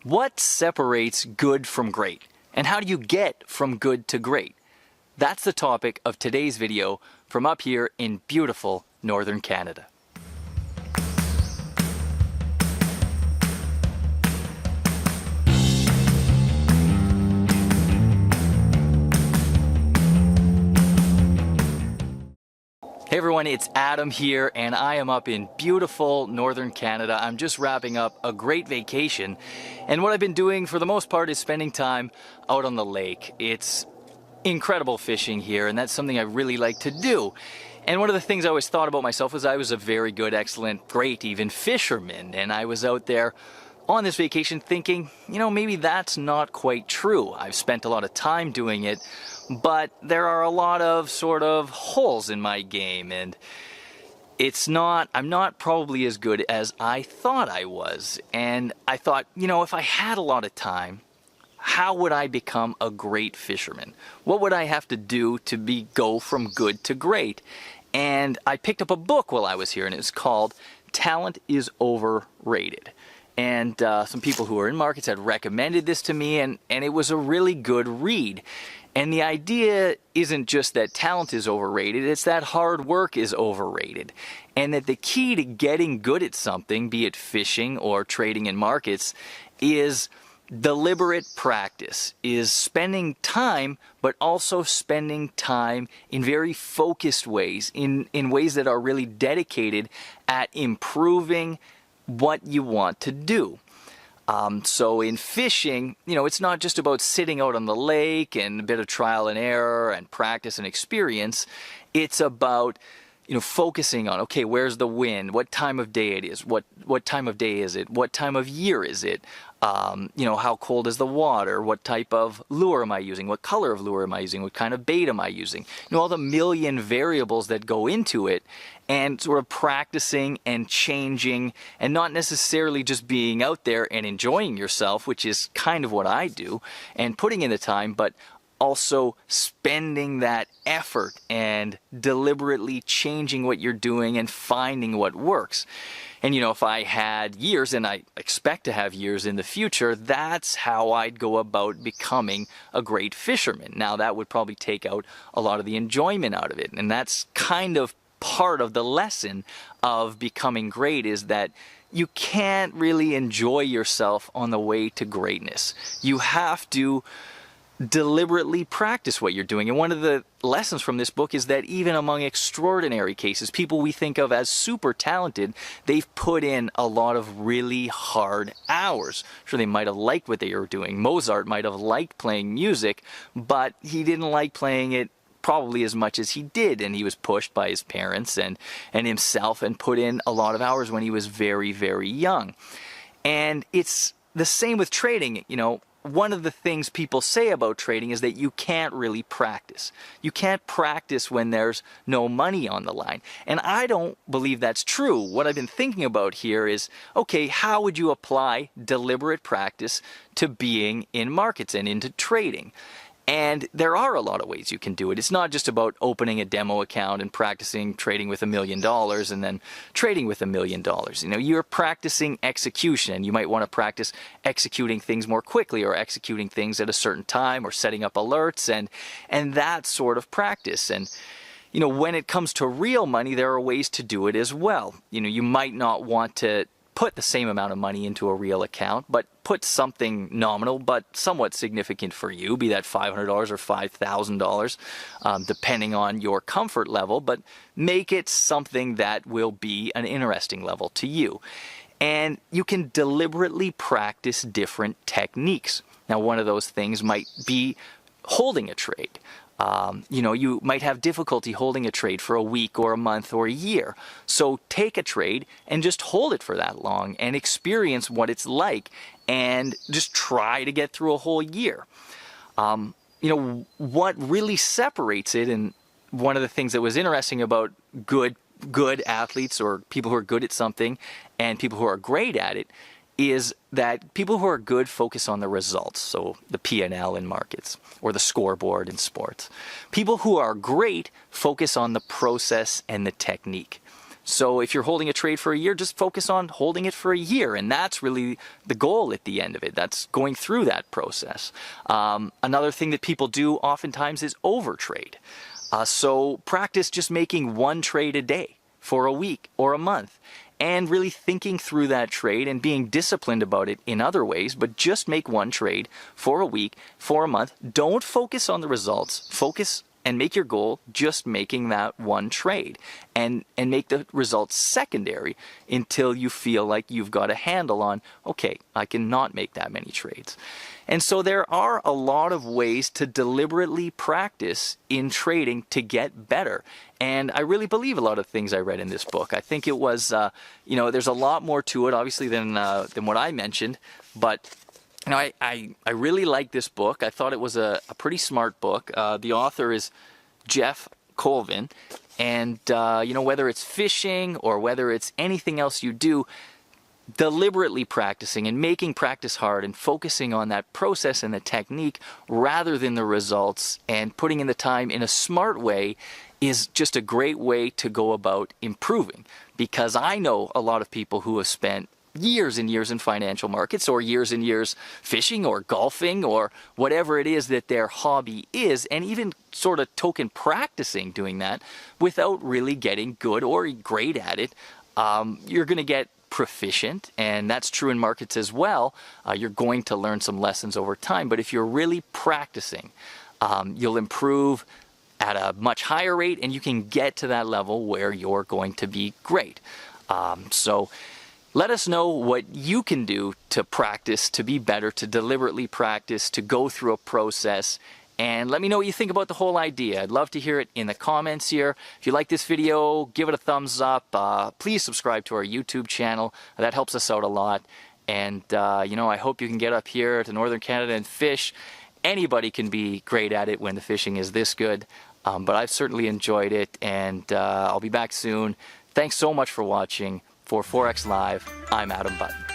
What separates good from great? And how do you get from good to great? That's the topic of today's video from up here in beautiful northern Canada. Hey everyone, it's Adam here and I am up in beautiful northern Canada. I'm just wrapping up a great vacation, and what I've been doing for the most part is spending time out on the lake. It's incredible fishing here, and that's something I really like to do. And one of the things I always thought about myself was I was a very good, excellent, great even fisherman, and I was out there on this vacation thinking, maybe that's not quite true. I've spent a lot of time doing it, but there are a lot of sort of holes in my game, and I'm not probably as good as I thought I was. And I thought, if I had a lot of time, how would I become a great fisherman? What would I have to do to go from good to great? And I picked up a book while I was here, and it's called Talent is Overrated. And some people who are in markets had recommended this to me, and it was a really good read. And the idea isn't just that talent is overrated, it's that hard work is overrated. And that the key to getting good at something, be it fishing or trading in markets, is deliberate practice, is spending time, but also spending time in very focused ways, in ways that are really dedicated at improving what you want to do. So in fishing, it's not just about sitting out on the lake and a bit of trial and error and practice and experience. It's about, focusing on, okay, where's the wind? What time of day it is? What time of day is it? What time of year is it? How cold is the water? What type of lure am I using? What color of lure am I using? What kind of bait am I using? All the million variables that go into it, and sort of practicing and changing, and not necessarily just being out there and enjoying yourself, which is kind of what I do, and putting in the time, but also spending that effort and deliberately changing what you're doing and finding what works. And if I had years, and I expect to have years in the future, that's how I'd go about becoming a great fisherman. Now that would probably take out a lot of the enjoyment out of it, and that's kind of part of the lesson of becoming great, is that you can't really enjoy yourself on the way to greatness. You have to deliberately practice what you're doing. And one of the lessons from this book is that even among extraordinary cases, people we think of as super talented, they've put in a lot of really hard hours. Sure, they might have liked what they were doing. Mozart might have liked playing music, but he didn't like playing it probably as much as he did, and he was pushed by his parents and himself, and put in a lot of hours when he was very, very young. And it's the same with trading. One of the things people say about trading is that you can't really practice. You can't practice when there's no money on the line. And I don't believe that's true. What I've been thinking about here is, okay, how would you apply deliberate practice to being in markets and into trading? And there are a lot of ways you can do it. It's not just about opening a demo account and practicing trading with $1 million and then trading with $1 million. You're practicing execution, and you might want to practice executing things more quickly, or executing things at a certain time, or setting up alerts and that sort of practice. And when it comes to real money, there are ways to do it as well. You might not want to put the same amount of money into a real account, but put something nominal but somewhat significant for you, be that $500 or $5,000, depending on your comfort level, but make it something that will be an interesting level to you. And you can deliberately practice different techniques. Now, one of those things might be holding a trade. You might have difficulty holding a trade for a week or a month or a year. So take a trade and just hold it for that long and experience what it's like, and just try to get through a whole year. What really separates it, and one of the things that was interesting about good athletes, or people who are good at something, and people who are great at it, is that people who are good focus on the results, so the P&L in markets, or the scoreboard in sports. People who are great focus on the process and the technique. So if you're holding a trade for a year, just focus on holding it for a year. And that's really the goal at the end of it. That's going through that process. Another thing that people do oftentimes is overtrade. So practice just making one trade a day for a week or a month, and really thinking through that trade and being disciplined about it in other ways, but just make one trade for a week, for a month. Don't focus on the results. Focus and make your goal just making that one trade, and make the results secondary until you feel like you've got a handle on, okay, I can not make that many trades. And so there are a lot of ways to deliberately practice in trading to get better. And I really believe a lot of things I read in this book. I think it was, there's a lot more to it, obviously, than what I mentioned. But I really like this book. I thought it was a pretty smart book. The author is Jeff Colvin. And, whether it's fishing or whether it's anything else you do, deliberately practicing and making practice hard and focusing on that process and the technique rather than the results, and putting in the time in a smart way is just a great way to go about improving. Because I know a lot of people who have spent years and years in financial markets, or years and years fishing or golfing or whatever it is that their hobby is, and even sort of token practicing doing that without really getting good or great at it. You're going to get proficient, and that's true in markets as well. You're going to learn some lessons over time, but if you're really practicing, you'll improve at a much higher rate, and you can get to that level where you're going to be great. So let us know what you can do to practice, to be better, to deliberately practice, to go through a process. And let me know what you think about the whole idea. I'd love to hear it in the comments here. If you like this video, give it a thumbs up. Please subscribe to our YouTube channel. That helps us out a lot. And, I hope you can get up here to Northern Canada and fish. Anybody can be great at it when the fishing is this good. But I've certainly enjoyed it, and I'll be back soon. Thanks so much for watching. For Forex Live, I'm Adam Button.